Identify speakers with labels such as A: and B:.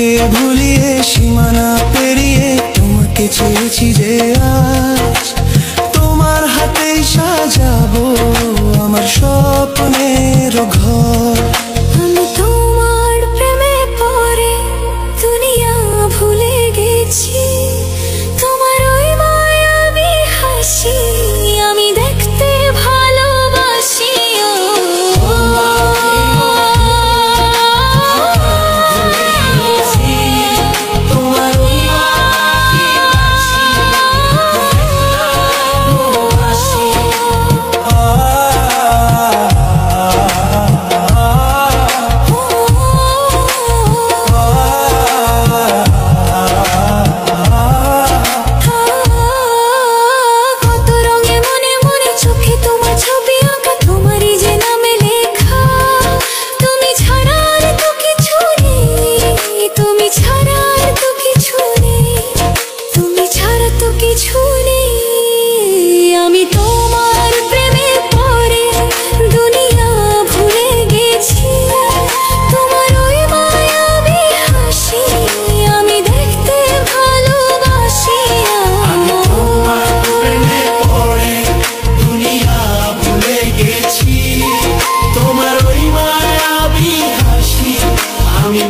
A: তোমাকে ভুলিয়ে সীমানা পেরিয়ে তোমাকে চেয়েছি যে আজ তোমার হাতেই সাজাবো আমার স্বপ্নের ঘর।
B: আমি তোমার প্রেমে পড়ে দুনিয়া ভুলে গেছি, তোমার ওই মায়াবী হাসি আমি দেখতে ভালোবাসি। আমি তোমার প্রেমে পড়ে দুনিয়া ভুলে গেছি, তোমার ওই মায়াবী হাসি আমি দেখতে ভালোবাসি।
A: আমি তোমার প্রেমে পড়ে দুনিয়া ভুলে গেছি, তোমার ওই মায়াবী হাসি আমি